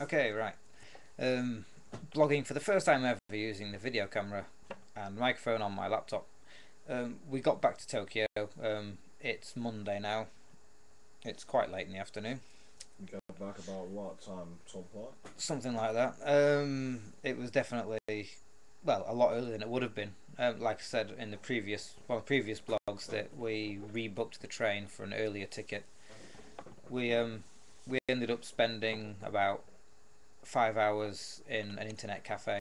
Okay, right. Um, Blogging for the first time ever using the video camera and microphone on my laptop. We got back to Tokyo. It's Monday now. It's quite late in the afternoon. You got back about what time? 12 o'clock? Something like that. It was definitely, well, a lot earlier than it would have been. Like I said in the previous blogs, that we rebooked the train for an earlier ticket. We ended up spending about 5 hours in an internet cafe,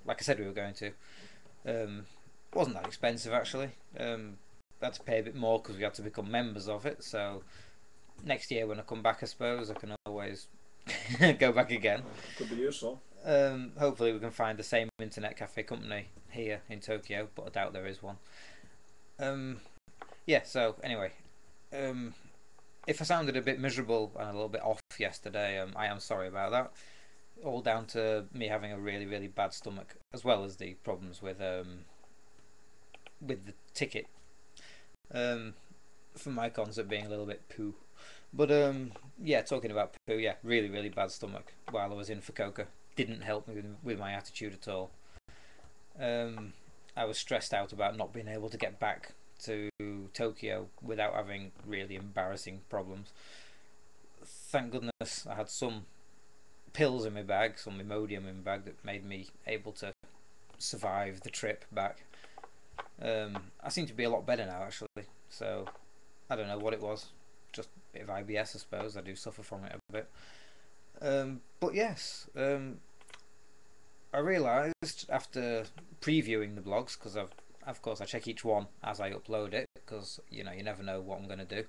like I said we were going to. Wasn't that expensive actually. I had to pay a bit more because we had to become members of it. So next year when I come back, I suppose I can always go back again. Could be useful. Hopefully we can find the same internet cafe company here in Tokyo, but I doubt there is one. Yeah. So anyway, um, if I sounded a bit miserable and a little bit off yesterday, I am sorry about that. All down to me having a really really bad stomach, as well as the problems with the ticket for my concert being a little bit poo. But yeah, talking about poo, yeah, really really bad stomach while I was in Fukuoka. Didn't help me with my attitude at all. Um, I was stressed out about not being able to get back to Tokyo without having really embarrassing problems. Thank goodness I had some pills in my bag, some Imodium in my bag that made me able to survive the trip back. I seem to be a lot better now actually, so I don't know what it was. Just a bit of IBS, I suppose. I do suffer from it a bit. But yes, I realised after previewing the blogs, because of course I check each one as I upload it, because you never know what I'm going to do.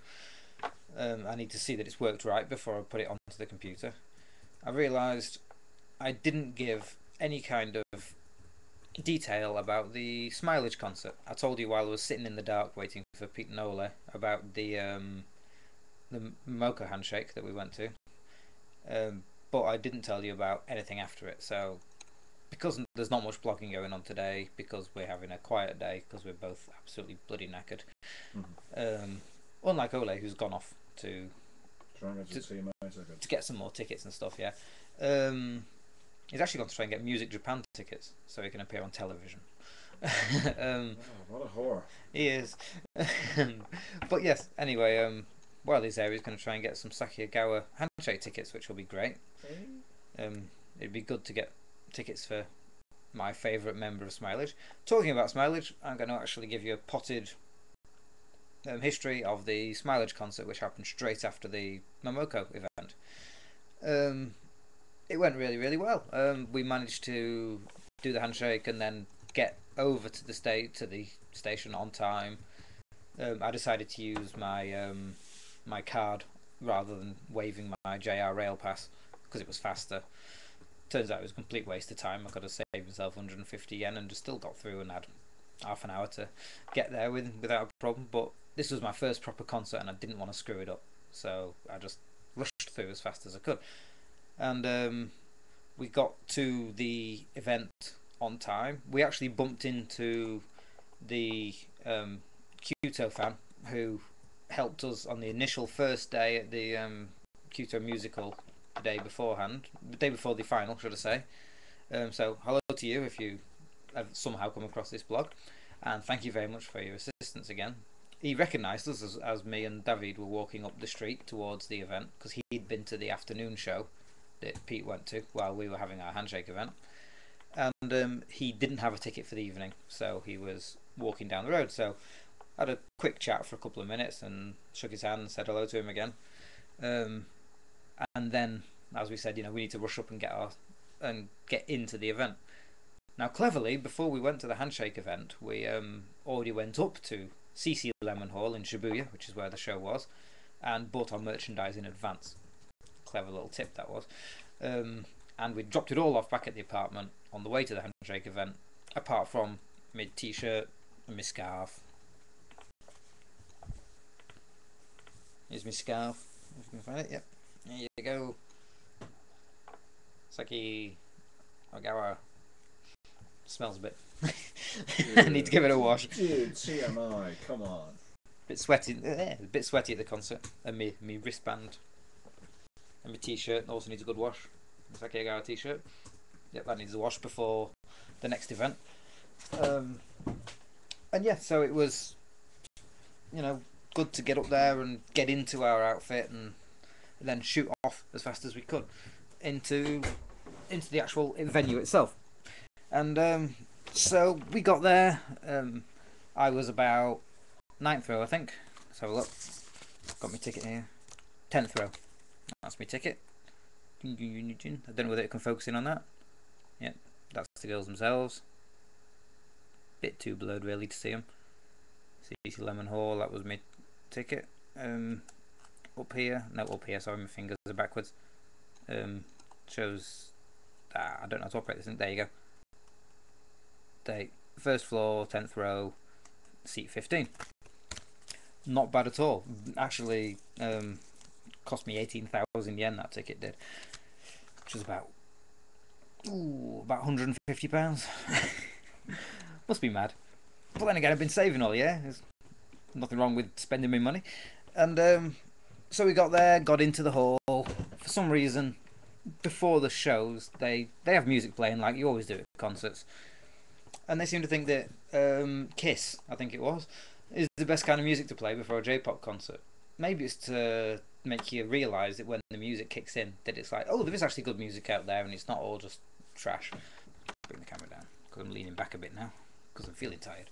I need to see that it's worked right before I put it onto the computer. I realised I didn't give any kind of detail about the Smilage concert. I told you while I was sitting in the dark waiting for Pete Nola about the Mocha handshake that we went to, but I didn't tell you about anything after it. So because there's not much blogging going on today, because we're having a quiet day, because we're both absolutely bloody knackered. Unlike Ole, who's gone off to get some more tickets and stuff. Yeah. He's actually going to try and get Music Japan tickets so he can appear on television. What a whore. He is. But yes, anyway, while he's there, he's going to try and get some Sakiagawa handshake tickets, which will be great. It'd be good to get tickets for my favourite member of Smilage. Talking about Smilage, I'm going to actually give you a potted history of the Smilage concert, which happened straight after the Momoko event. It went really really well. We managed to do the handshake and then get over to the station on time. I decided to use my card rather than waving my JR Rail Pass because it was faster. Turns out it was a complete waste of time. I could have saved myself 150 yen and just still got through and had half an hour to get there without a problem. But this was my first proper concert and I didn't want to screw it up, so I just rushed through as fast as I could. And we got to the event on time. We actually bumped into the Kyoto fan who helped us on the initial first day at the Kyoto musical the day before the final, should I say. So hello to you if you have somehow come across this blog, and thank you very much for your assistance again. He recognised us as me and David were walking up the street towards the event because he'd been to the afternoon show that Pete went to while we were having our handshake event, and he didn't have a ticket for the evening, so he was walking down the road. So I had a quick chat for a couple of minutes and shook his hand and said hello to him again. And then, as we said, we need to rush up and get into the event. Now, cleverly, before we went to the handshake event, we already went up to CC Lemon Hall in Shibuya, which is where the show was, and bought our merchandise in advance. Clever little tip that was. And we dropped it all off back at the apartment on the way to the handshake event, apart from my t-shirt and my scarf. Here's my scarf. If you can find it, yep. There you go. Saki Ogawa. Smells a bit. I need to give it a wash. Dude, CMI, come on. Bit sweaty. A bit sweaty at the concert. And me wristband and my t-shirt also needs a good wash. Saki Agawa t-shirt. Yep, that needs a wash before the next event. And yeah, so it was, good to get up there and get into our outfit and then shoot off as fast as we could into the actual venue itself. And so we got there. I was about 9th row, I think. Let's have a look. Got my ticket here. 10th row. That's my ticket. I don't know whether it can focus in on that. Yep, that's the girls themselves. Bit too blurred really to see them. CC Lemon Hall, that was my ticket. Up here, sorry, my fingers are backwards. Shows, I don't know how to operate this thing. There you go. Date, first floor, 10th row, seat 15. Not bad at all. Actually, cost me 18,000 yen, that ticket did. Which was about £150. Must be mad. But then again, I've been saving all year. There's nothing wrong with spending my money. And so we got there, got into the hall. For some reason, before the shows, they have music playing like you always do at concerts. And they seem to think that Kiss, I think it was, is the best kind of music to play before a J-pop concert. Maybe it's to make you realise that when the music kicks in, that it's like, oh, there is actually good music out there and it's not all just trash. Bring the camera down, because I'm leaning back a bit now, because I'm feeling tired.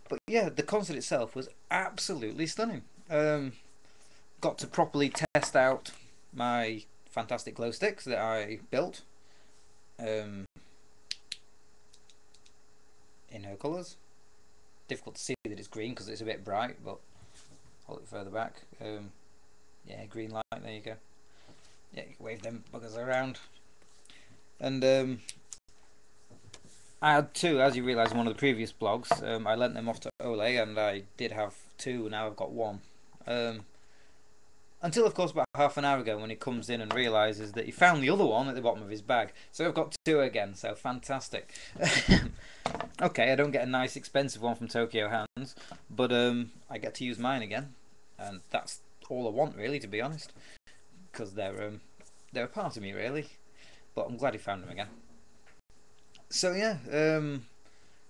But yeah, the concert itself was absolutely stunning. Got to properly test out my fantastic glow sticks that I built in her colours. Difficult to see that it's green because it's a bit bright, but hold it further back. Yeah, green light, there you go. Yeah, you can wave them buggers around. And I had two, as you realise in one of the previous blogs. I lent them off to Ole, and I did have two, and now I've got one. Until, of course, about half an hour ago when he comes in and realises that he found the other one at the bottom of his bag. So I've got two again, so fantastic. Okay, I don't get a nice expensive one from Tokyo Hands, but I get to use mine again. And that's all I want, really, to be honest. Because they're a part of me, really. But I'm glad he found them again. So yeah,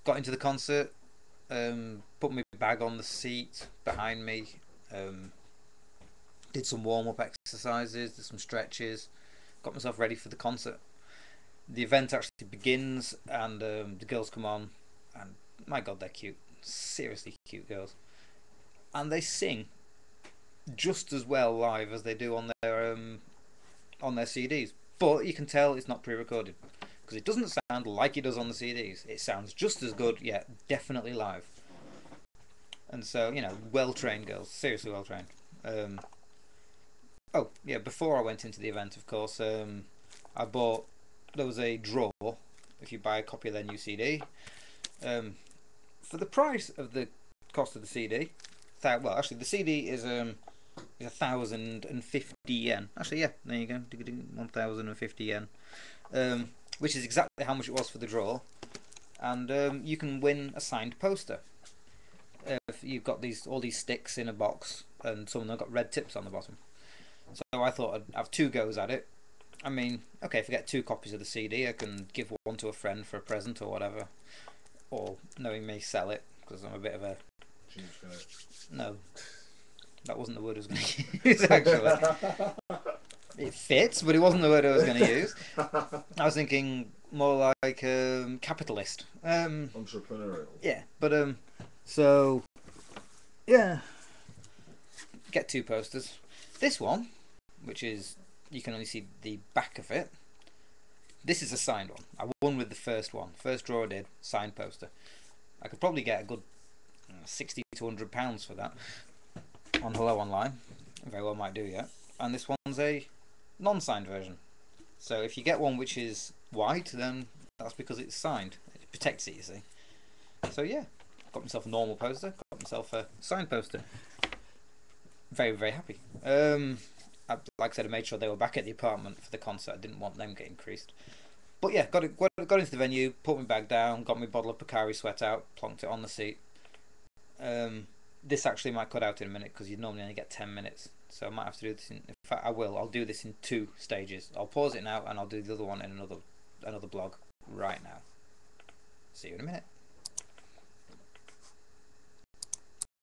got into the concert, put my bag on the seat behind me, did some warm-up exercises, did some stretches, got myself ready for the concert. The event actually begins, and the girls come on, and my god, they're cute. Seriously cute girls. And they sing just as well live as they do on their CDs. But you can tell it's not pre-recorded, because it doesn't sound like it does on the CDs. It sounds just as good, yet definitely live. And so, well-trained girls, seriously well-trained. Oh, yeah, before I went into the event, of course, I bought, there was a draw, if you buy a copy of their new CD, for the price of the cost of the CD. Well, actually, the CD is 1,050 yen. Actually, yeah, there you go, 1,050 yen. Which is exactly how much it was for the draw. And you can win a signed poster. You've got all these sticks in a box, and some of them have got red tips on the bottom. So I thought I'd have two goes at it. I mean, okay, if I get two copies of the CD, I can give one to a friend for a present or whatever. Or, knowing me, sell it, because I'm a bit of a... No, that wasn't the word I was going to use, actually. It fits, but it wasn't the word I was going to use. I was thinking more like capitalist. Entrepreneurial. Yeah, but so yeah, get two posters. This one, which is, you can only see the back of it. This is a signed one. I won with the first one. First draw I did, signed poster. I could probably get a good £60 to £100 for that on Hello Online. Very well might do, yeah. And this one's a non-signed version. So if you get one which is white, then that's because it's signed. It protects it, you see. So yeah, got myself a normal poster, got myself a signed poster. Very, very happy. Like I said, I made sure they were back at the apartment for the concert. I didn't want them getting creased. But yeah, got into the venue, put my bag down, got my bottle of Pocari Sweat out, plonked it on the seat. this actually might cut out in a minute because you normally only get 10 minutes. So I might have to do this in fact I will. I'll do this in 2 stages. I'll pause it now and I'll do the other one in another blog right now. See you in a minute.